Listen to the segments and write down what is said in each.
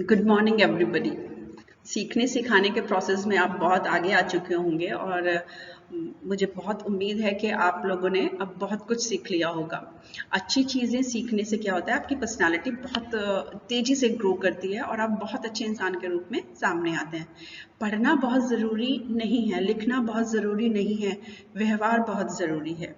Good morning everybody. सीखने सिखाने के प्रोसेस में आप बहुत आगे आ चुके होंगे और मुझे बहुत उम्मीद है कि आप लोगों ने अब बहुत कुछ सीख लिया होगा। अच्छी चीज़ें सीखने से क्या होता है, आपकी पर्सनालिटी बहुत तेज़ी से ग्रो करती है और आप बहुत अच्छे इंसान के रूप में सामने आते हैं। पढ़ना बहुत ज़रूरी नहीं है, लिखना बहुत ज़रूरी नहीं है, व्यवहार बहुत ज़रूरी है।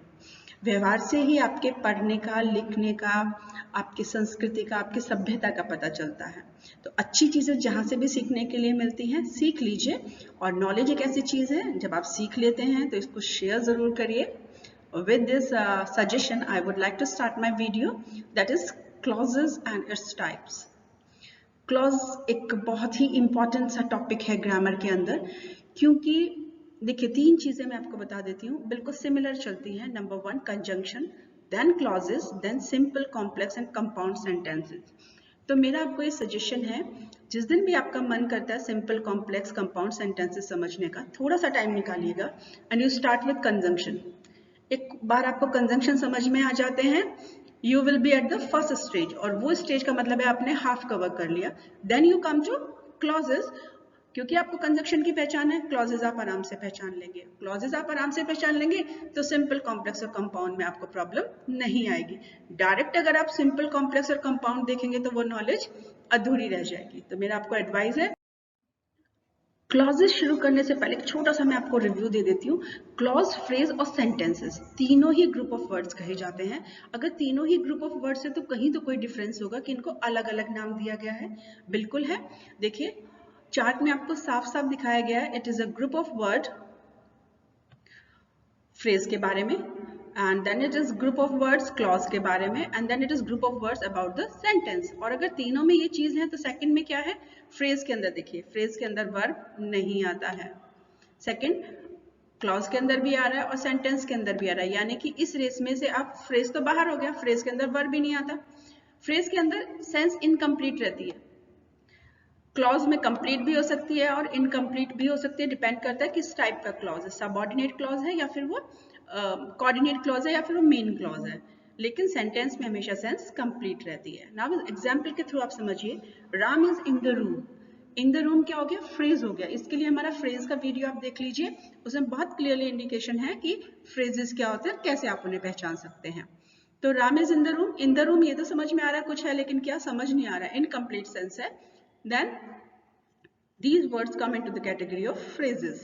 व्यवहार से ही आपके पढ़ने का, लिखने का, आपकी संस्कृति का, आपकी सभ्यता का पता चलता है। तो अच्छी चीज़ें जहाँ से भी सीखने के लिए मिलती हैं, सीख लीजिए। और नॉलेज एक ऐसी चीज़ है, जब आप सीख लेते हैं तो इसको शेयर ज़रूर करिए। With this suggestion, I would like to start my video, that is clauses and its types. Clause एक बहुत ही इम्पॉर्टेंट सा टॉपिक है ग्रामर के अंदर, क्योंकि देखिए 3 चीजें मैं आपको बता देती हूँ, बिल्कुल सिमिलर चलती हैं। Number 1 conjunction, then clauses, then simple, complex and compound sentences. तो मेरा आपको ये सजेशन है, जिस दिन भी आपका मन करता है सिंपल, कॉम्प्लेक्स, कंपाउंड सेंटेंसेस समझने का, थोड़ा सा टाइम निकालिएगा and you start with conjunction. एक बार आपको कंजंक्शन समझ में आ जाते हैं, you will be at the first stage, और वो स्टेज का मतलब है आपने हाफ कवर कर लिया। Then you come to clauses, क्योंकि आपको कंजंक्शन की पहचान है, क्लॉजेस आप आराम से पहचान लेंगे। क्लॉजेस आप आराम से पहचान लेंगे तो सिंपल, कॉम्प्लेक्स और कंपाउंड में आपको प्रॉब्लम नहीं आएगी। डायरेक्ट अगर आप सिंपल, कॉम्प्लेक्स और कंपाउंड देखेंगे तो वो नॉलेज अधूरी रह जाएगी। तो मेरा आपको एडवाइस है, क्लॉजेस शुरू करने से पहले एक छोटा सा मैं आपको रिव्यू दे देती हूँ। क्लॉज, फ्रेज और सेंटेंसेस तीनों ही ग्रुप ऑफ वर्ड्स कहे जाते हैं। अगर तीनों ही ग्रुप ऑफ वर्ड्स है तो कहीं तो कोई डिफरेंस होगा कि इनको अलग अलग नाम दिया गया है। बिल्कुल है, देखिए चार्ट में आपको साफ साफ दिखाया गया है। It is a group of word phrase के बारे में, and then it is group of words clause के बारे में, and then it is group of words about the sentence. और अगर तीनों में ये चीज है तो सेकंड में क्या है, फ्रेज के अंदर देखिए, फ्रेज के अंदर वर्ब नहीं आता है। सेकंड, क्लॉज के अंदर भी आ रहा है और सेंटेंस के अंदर भी आ रहा है, यानी कि इस रेस में से आप फ्रेज तो बाहर हो गया, फ्रेज के अंदर वर्ब भी नहीं आता। फ्रेज के अंदर सेंस इनकम्प्लीट रहती है। क्लॉज में कंप्लीट भी हो सकती है और इनकम्प्लीट भी हो सकती है, डिपेंड करता है किस टाइप का क्लॉज है, सबऑर्डिनेट क्लॉज है या फिर वो कोऑर्डिनेट क्लॉज है या फिर वो मेन क्लॉज है। लेकिन सेंटेंस में हमेशा सेंस कंप्लीट रहती है। नाउ एग्जांपल के थ्रू आप समझिए, Ram is in the room. In the room क्या हो गया, फ्रेज हो गया। इसके लिए हमारा फ्रेज का वीडियो आप देख लीजिए, उसमें बहुत क्लियरली इंडिकेशन है कि फ्रेजेस क्या होते हैं, कैसे आप उन्हें पहचान सकते हैं। तो Ram is in the room, in the room ये तो समझ में आ रहा है कुछ है, लेकिन क्या समझ नहीं आ रहा है, इनकम्प्लीट सेंस है। Then these words come into the category of phrases.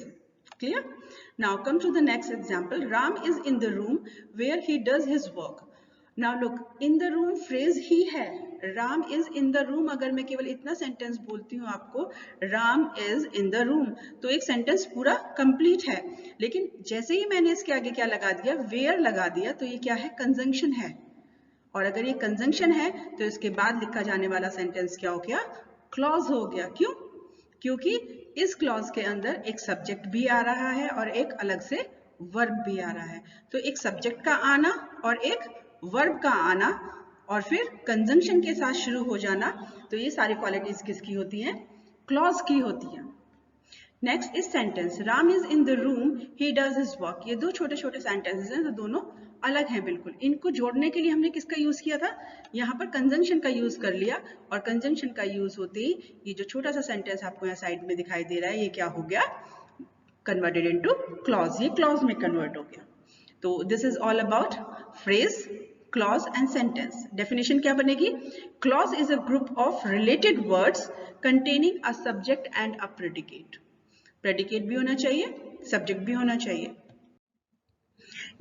Clear? Now come to the next example. Ram is in the room where he does his work. Now look, in the room phrase ही है, Ram is in the room। अगर मैं केवल इतना sentence बोलती हूँ आपको, Ram is in the room, तो एक सेंटेंस पूरा कंप्लीट है। लेकिन जैसे ही मैंने इसके आगे क्या लगा दिया, where लगा दिया, तो ये क्या है, कंजंक्शन है। और अगर ये कंजंक्शन है तो इसके बाद लिखा जाने वाला सेंटेंस क्या हो गया, क्लॉज हो गया। क्यों? क्योंकि इस क्लॉज के अंदर एक सब्जेक्ट भी आ रहा है और एक अलग से वर्ब भी आ रहा है। तो एक सब्जेक्ट का आना और एक वर्ब का आना और फिर कंजंक्शन के साथ शुरू हो जाना, तो ये सारी क्वालिटीज किसकी होती हैं, क्लॉज की होती हैं। नेक्स्ट इस sentence, Ram is in the room he does his work. ये दो छोटे छोटे सेंटेंसेस हैं, तो दोनों अलग हैं बिल्कुल। इनको जोड़ने के लिए हमने किसका यूज किया था, यहाँ पर कंजंक्शन का यूज कर लिया। और कंजंक्शन का यूज होते ही ये जो छोटा सा सेंटेंस आपको यहाँ साइड में दिखाई दे रहा है, ये क्या हो गया, कन्वर्टेड इनटू क्लॉज। ये क्लॉज में कन्वर्ट हो गया। तो this is all about phrase, clause and sentence. Definition क्या बनेगी, clause is a group of related words containing a subject and a predicate. Predicate भी होना चाहिए, सब्जेक्ट भी होना चाहिए।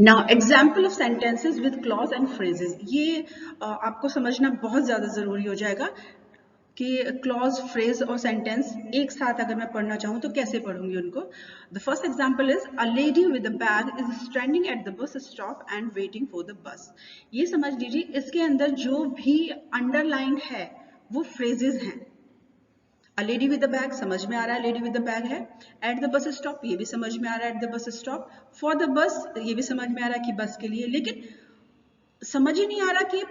Now example of sentences with clause and phrases, ये आपको समझना बहुत ज्यादा जरूरी हो जाएगा कि क्लॉज, फ्रेज और सेंटेंस एक साथ अगर मैं पढ़ना चाहूँ तो कैसे पढ़ूंगी उनको। The first example is, a lady with a bag is standing at the bus stop and waiting for the bus. ये समझ लीजिए इसके अंदर जो भी अंडरलाइन है वो फ्रेजेस हैं। A lady with a bag समझ में आ रहा है, लेडी विद द बैग है। एट द बस स्टॉप, ये भी समझ में आ रहा है, at the bus stop. For the bus, ये भी समझ में आ रहा है कि बस के लिए। लेकिन समझ ही नहीं आ रहा कि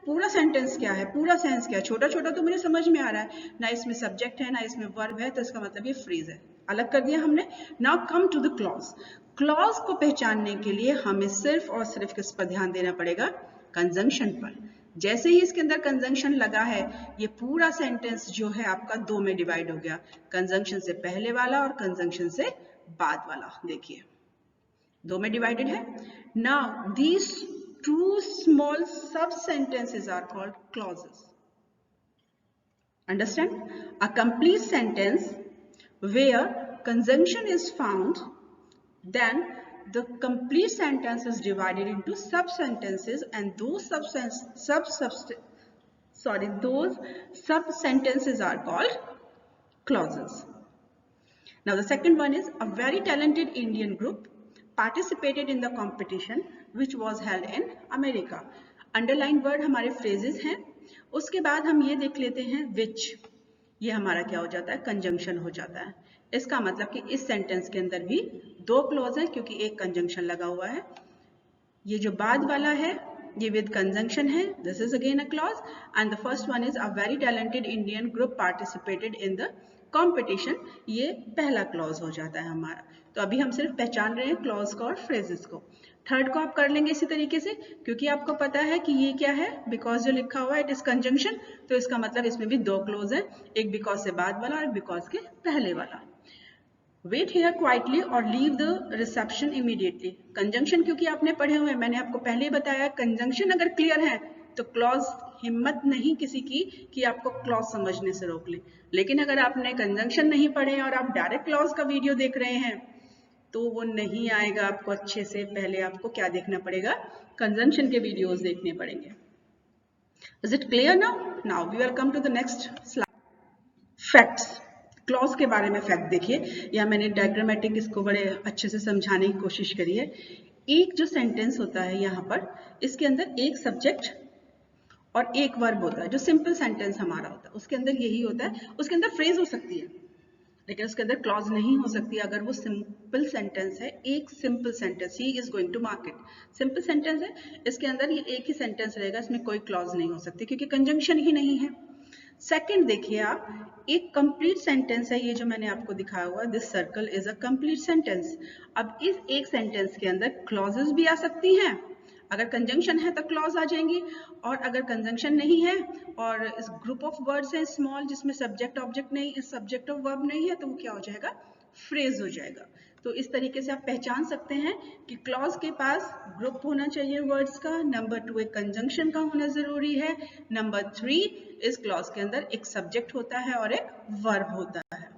पूरा सेंटेंस क्या है, पूरा सेंस क्या है। छोटा छोटा तो मुझे समझ में आ रहा है, ना इसमें सब्जेक्ट है ना इसमें वर्ब है, तो इसका मतलब ये फ्रेज है, अलग कर दिया हमने। Now come to the clause. Clause को पहचानने के लिए हमें सिर्फ और सिर्फ किस पर ध्यान देना पड़ेगा, कंजंक्शन पर। जैसे ही इसके अंदर कंजंक्शन लगा है, ये पूरा सेंटेंस जो है आपका दो में डिवाइड हो गया, कंजंक्शन से पहले वाला और कंजंक्शन से बाद वाला। देखिए दो में डिवाइडेड है। Now these two small sub sentences are called clauses. Understand? A complete sentence where conjunction is found, then the complete sentence is divided into sub sentences, and those sub sentences are called clauses. Now the second one is a very talented Indian group participated in the competition which was held in America. Underlined word हमारे phrases हैं। उसके बाद हम ये देख लेते हैं which, ये हमारा क्या हो जाता है, कंजंक्शन हो जाता है। इसका मतलब कि इस सेंटेंस के अंदर भी दो क्लॉज है क्योंकि एक कंजंक्शन लगा हुआ है। ये जो बाद वाला है ये विद कंजंक्शन है, this is again a clause, and the first one is a very talented Indian group participated in the competition, ये पहला क्लॉज हो जाता है हमारा। तो अभी हम सिर्फ पहचान रहे हैं क्लॉज को और फ्रेजेस को। थर्ड को आप कर लेंगे इसी तरीके से, क्योंकि आपको पता है कि ये क्या है, बिकॉज जो लिखा हुआ है इट इज कंजंक्शन, तो इसका मतलब इसमें भी दो क्लॉज है, एक बिकॉज से बाद वाला और एक बिकॉज के पहले वाला। Wait here quietly or leave the reception immediately. Conjunction क्योंकि आपने पढ़े हुए हैं, मैंने आपको पहले ही बताया, कंजंक्शन अगर क्लियर है तो क्लॉज हिम्मत नहीं किसी की कि आपको क्लॉज समझने से रोक ले। लेकिन अगर आपने कंजंक्शन नहीं पढ़े और आप डायरेक्ट क्लॉज का वीडियो देख रहे हैं तो वो नहीं आएगा आपको अच्छे से। पहले आपको क्या देखना पड़ेगा, कंजंक्शन के वीडियोस देखने पड़ेंगे। Is it clear now? Now we will come to the next slide. Facts. Clause के बारे में फैक्ट देखिए, या मैंने डायग्रामेटिक इसको बड़े अच्छे से समझाने की कोशिश करी है। एक जो सेंटेंस होता है यहाँ पर, इसके अंदर एक सब्जेक्ट और एक वर्ब होता है। जो सिंपल सेंटेंस हमारा होता है उसके अंदर यही होता है। उसके अंदर फ्रेज हो सकती है लेकिन उसके अंदर क्लॉज नहीं हो सकती अगर वो सिंपल सेंटेंस है। एक simple sentence, he is going to market, simple sentence है, इसके अंदर ये एक ही सेंटेंस रहेगा, इसमें कोई क्लॉज नहीं हो सकती क्योंकि कंजंक्शन ही नहीं है। सेकंड देखिए आप, एक कंप्लीट सेंटेंस है ये जो मैंने आपको दिखाया हुआ, this circle is a complete sentence. अब इस एक सेंटेंस के अंदर क्लॉजेस भी आ सकती हैं, अगर कंजंक्शन है तो क्लॉज आ जाएंगी, और अगर कंजंक्शन नहीं है और इस ग्रुप ऑफ वर्ड्स है स्मॉल जिसमें सब्जेक्ट ऑब्जेक्ट नहीं, सब्जेक्ट ऑफ वर्ब नहीं है, तो वो क्या हो जाएगा, फ्रेज हो जाएगा। तो इस तरीके से आप पहचान सकते हैं कि क्लॉज के पास ग्रुप होना चाहिए वर्ड्स का, नंबर 2 एक कंजंक्शन का होना जरूरी है, नंबर 3 इस क्लॉज के अंदर एक सब्जेक्ट होता है और एक वर्ब होता है।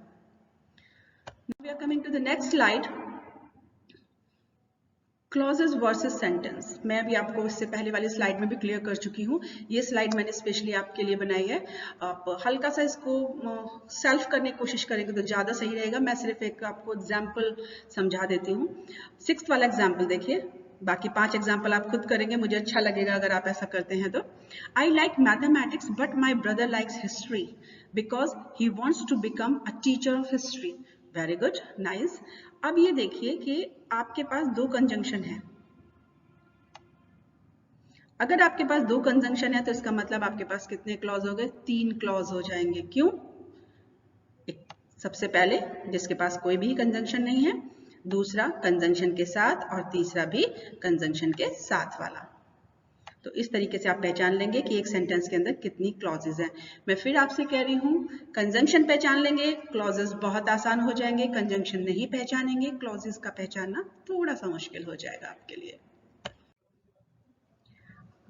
Now we are coming to the next slide. Clauses versus sentence. मैं अभी आपको इससे पहले वाली स्लाइड में भी क्लियर कर चुकी हूँ, ये स्लाइड मैंने स्पेशली आपके लिए बनाई है। आप हल्का सा इसको सेल्फ करने की कोशिश करेंगे तो ज़्यादा सही रहेगा। मैं सिर्फ एक आपको एग्जाम्पल समझा देती हूँ। 6th वाला एग्जाम्पल देखिए, बाकी 5 एग्जाम्पल आप खुद करेंगे, मुझे अच्छा लगेगा अगर आप ऐसा करते हैं तो। I like mathematics but my brother likes history because he wants to become a teacher of history. Very good, nice. अब ये देखिए कि आपके पास दो कंजंक्शन है। अगर आपके पास दो कंजंक्शन है तो इसका मतलब आपके पास कितने क्लॉज हो गए, 3 क्लॉज हो जाएंगे। क्यों? एक सबसे पहले जिसके पास कोई भी कंजंक्शन नहीं है, दूसरा कंजंक्शन के साथ, और तीसरा भी कंजंक्शन के साथ वाला। तो इस तरीके से आप पहचान लेंगे कि एक सेंटेंस के अंदर कितनी क्लॉजेज हैं। मैं फिर आपसे कह रही हूँ, कंजंक्शन पहचान लेंगे क्लॉजेज बहुत आसान हो जाएंगे, कंजंक्शन नहीं पहचानेंगे क्लॉजेज का पहचानना थोड़ा सा मुश्किल हो जाएगा आपके लिए।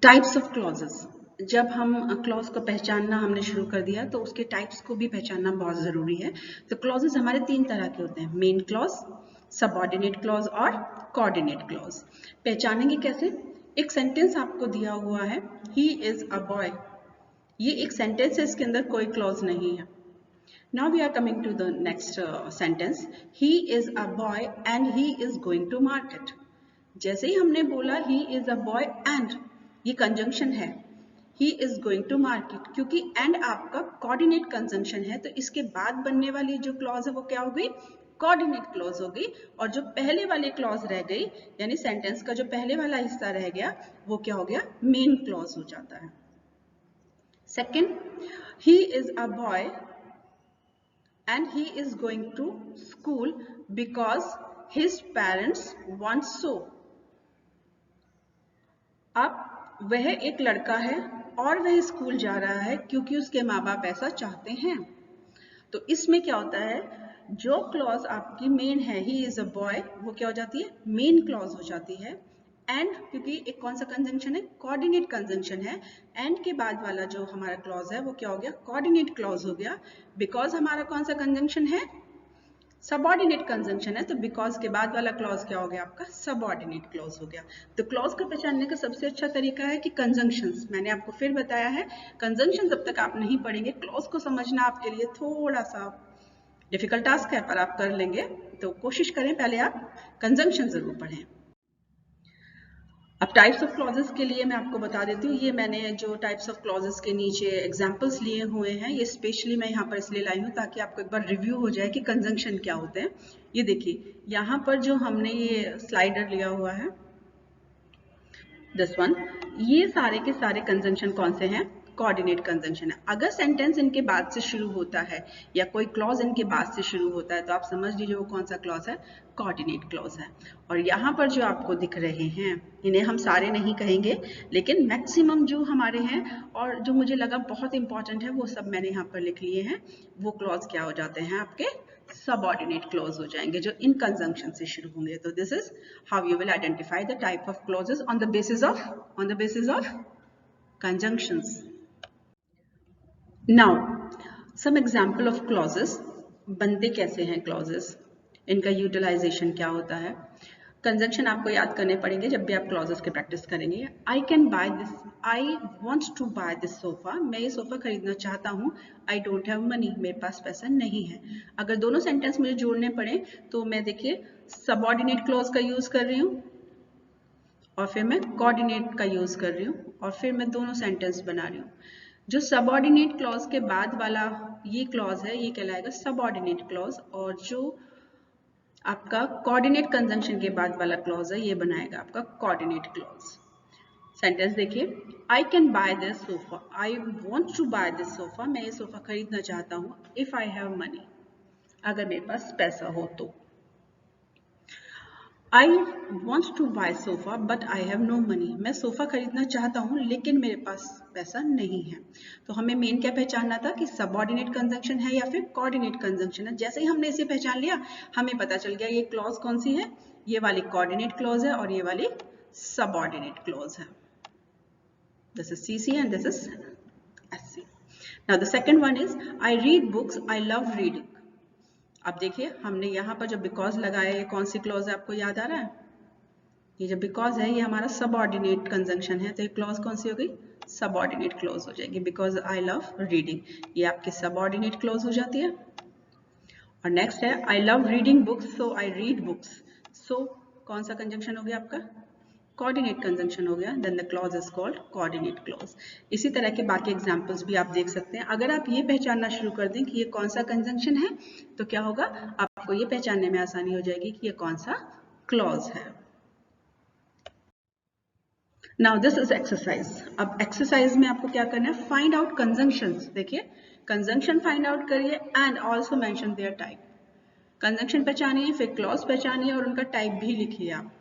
Types of clauses. जब हम क्लॉज को पहचानना हमने शुरू कर दिया तो उसके टाइप्स को भी पहचानना बहुत जरूरी है। तो क्लॉजेज हमारे 3 तरह के होते हैं, मेन क्लॉज, सबऑर्डिनेट क्लॉज और कोऑर्डिनेट क्लॉज। पहचानेंगे कैसे? एक सेंटेंस आपको दिया हुआ है, ही इज अ बॉय, ये एक सेंटेंस है, इसके अंदर कोई क्लॉज नहीं है। Now we are coming to the next sentence, he is a boy and he is going to market. जैसे ही हमने बोला he is a boy and, ये कंजंक्शन है, he is going to market, क्योंकि एंड आपका कोऑर्डिनेट कंजंक्शन है, तो इसके बाद बनने वाली जो क्लॉज है वो क्या हो गई, कोऑर्डिनेट क्लॉज हो गई। और जो पहले वाली क्लॉज रह गई, यानी सेंटेंस का जो पहले वाला हिस्सा रह गया, वो क्या हो गया, मेन क्लॉज हो जाता है। Second, he is a boy and he is going to school because his parents want so. अब वह एक लड़का है और वह स्कूल जा रहा है क्योंकि उसके माँ बाप ऐसा चाहते हैं। तो इसमें क्या होता है, जो क्लॉज आपकी मेन है, ही इज अ बॉय, वो क्या हो जाती है, मेन क्लॉज हो जाती है। एंड क्योंकि एक कौन सा कंजंक्शन है, कोऑर्डिनेट कंजंक्शन है, एंड के बाद वाला जो हमारा क्लॉज है वो क्या हो गया, कोऑर्डिनेट क्लॉज हो गया। बिकॉज हमारा कौन सा कंजंक्शन है, सबऑर्डिनेट कंजंक्शन है, तो बिकॉज के बाद वाला क्लॉज क्या हो गया आपका, सबऑर्डिनेट क्लॉज हो गया। तो क्लॉज को पहचानने का सबसे अच्छा तरीका है कि कंजंक्शंस, मैंने आपको फिर बताया है, कंजंक्शन जब तक आप नहीं पढ़ेंगे, क्लॉज को समझना आपके लिए थोड़ा सा डिफिकल्ट टास्क है, पर आप कर लेंगे। तो कोशिश करें पहले आप कंजंक्शन जरूर पढ़ें। अब टाइप्स ऑफ क्लॉजेस के लिए मैं आपको बता देती हूँ, ये मैंने जो टाइप्स ऑफ क्लॉजेस के नीचे एग्जांपल्स लिए हुए हैं, ये स्पेशली मैं यहाँ पर इसलिए लाई हूँ ताकि आपको एक बार रिव्यू हो जाए कि कंजंक्शन क्या होते हैं। ये देखिए यहाँ पर जो हमने ये स्लाइडर लिया हुआ है, दिस वन, ये सारे के सारे कंजंक्शन कौन से हैं, कोऑर्डिनेट कंजंक्शन है। अगर सेंटेंस इनके बाद से शुरू होता है या कोई क्लॉज इनके बाद से शुरू होता है तो आप समझ लीजिए वो कौन सा क्लॉज है, कोऑर्डिनेट क्लॉज है। और यहाँ पर जो आपको दिख रहे हैं, इन्हें हम सारे नहीं कहेंगे, लेकिन मैक्सिमम जो हमारे हैं और जो मुझे लगा बहुत इंपॉर्टेंट है वो सब मैंने यहाँ पर लिख लिए हैं। वो क्लॉज क्या हो जाते हैं, आपके सबऑर्डिनेट क्लॉज हो जाएंगे, जो इन कंजंक्शन से शुरू होंगे। तो this is how you will identify the type of clauses on the basis of conjunctions. Now, some example of clauses. बनते कैसे हैं clauses? इनका यूटिलाइजेशन क्या होता है? कंजंक्शन आपको याद करने पड़ेंगे जब भी आप क्लॉजेस की प्रैक्टिस करेंगे। I can buy this, I want to buy this sofa, मैं ये सोफा खरीदना चाहता हूँ। आई डोंट हैव मनी, मेरे पास पैसा नहीं है। अगर दोनों सेंटेंस मुझे जोड़ने पड़े तो मैं देखिए सबऑर्डिनेट क्लॉज का यूज कर रही हूँ और फिर मैं कोऑर्डिनेट का यूज कर रही हूँ और फिर मैं दोनों सेंटेंस बना रही हूँ। जो सबऑर्डिनेट क्लॉज के बाद वाला ये क्लॉज है, ये कहलाएगा सबऑर्डिनेट क्लॉज, और जो आपका कोऑर्डिनेट कंजंक्शन के बाद वाला क्लॉज है ये बनाएगा आपका कोऑर्डिनेट क्लॉज। सेंटेंस देखिए, I can buy this sofa, I want to buy this sofa, मैं ये सोफा खरीदना चाहता हूँ। इफ आई हैव मनी, अगर मेरे पास पैसा हो तो। I want to buy sofa but I have no money, मैं सोफा खरीदना चाहता हूँ लेकिन मेरे पास पैसा नहीं है। तो हमें मेन क्या पहचानना था कि सबऑर्डिनेट कंजंक्शन है या फिर कोऑर्डिनेट कंजंक्शन है। जैसे ही हमने इसे पहचान लिया हमें पता चल गया ये क्लॉज कौन सी है, ये वाली कोऑर्डिनेट क्लॉज है और ये वाली सबऑर्डिनेट क्लॉज है। This is CC and this is SC. Now the second one is I read books, I love reading. अब देखिए हमने यहाँ पर जब बिकॉज लगाया, ये कौन सी क्लॉज है आपको याद आ रहा है, ये जब बिकॉज है ये हमारा सबऑर्डिनेट कंजंक्शन है, तो ये क्लॉज कौन सी हो गई, सबऑर्डिनेट क्लॉज हो जाएगी। बिकॉज आई लव रीडिंग, ये आपकी सबऑर्डिनेट क्लॉज हो जाती है। और नेक्स्ट है I love reading books so I read books, so कौन सा कंजंक्शन हो गया आपका, कोऑर्डिनेट कंजंक्शन हो गया, then the clause is called coordinate clause. इसी तरह के बाकी एग्जांपल्स भी आप देख सकते हैं। अगर आप ये पहचानना शुरू कर दें कि ये कौन सा कंजंक्शन है तो क्या होगा, आपको ये पहचानने में आसानी हो जाएगी कि ये कौन सा क्लॉज है। Now this is exercise. अब एक्सरसाइज में आपको क्या करना है, फाइंड आउट कंजंक्शंस। देखिए कंजंक्शन फाइंड आउट करिए and also mention their type. Conjunction पहचानिए, फिर क्लॉज पहचानिए और उनका टाइप भी लिखिए आप।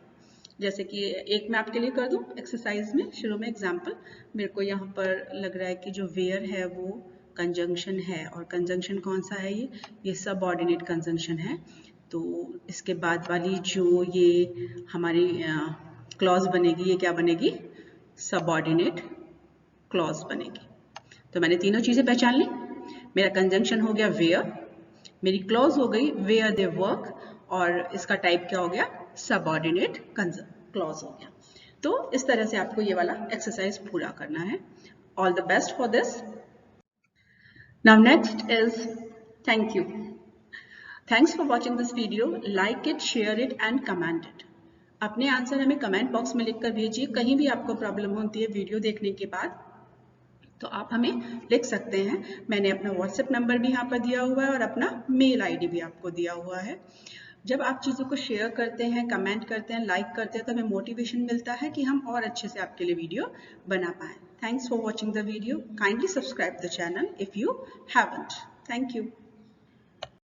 जैसे कि एक मैं आपके लिए कर दूं एक्सरसाइज में, शुरू में एग्जांपल, मेरे को यहाँ पर लग रहा है कि जो वेयर है वो कंजंक्शन है, और कंजंक्शन कौन सा है, ये सबऑर्डिनेट कंजंक्शन है। तो इसके बाद वाली जो ये हमारी क्लॉज बनेगी, ये क्या बनेगी, सबऑर्डिनेट क्लॉज बनेगी। तो मैंने तीनों चीजें पहचान ली, मेरा कंजंक्शन हो गया वेयर, मेरी क्लॉज हो गई वेयर दे वर्क, और इसका टाइप क्या हो गया, सबऑर्डिनेट क्लॉज हो गया। तो इस तरह से आपको ये वाला एक्सरसाइज पूरा करना है। All the best for this. Now next is thank you. Thanks for watching this video, like it, share it and comment it. अपने आंसर हमें कमेंट बॉक्स में लिखकर भेजिए। कहीं भी आपको प्रॉब्लम होती है वीडियो देखने के बाद तो आप हमें लिख सकते हैं। मैंने अपना व्हाट्सएप नंबर भी यहाँ पर दिया हुआ है और अपना मेल आईडी भी आपको दिया हुआ है। जब आप चीज़ों को शेयर करते हैं, कमेंट करते हैं, लाइक करते हैं तो हमें मोटिवेशन मिलता है कि हम और अच्छे से आपके लिए वीडियो बना पाएँ। Thanks for watching the video. Kindly subscribe the channel if you haven't. Thank you.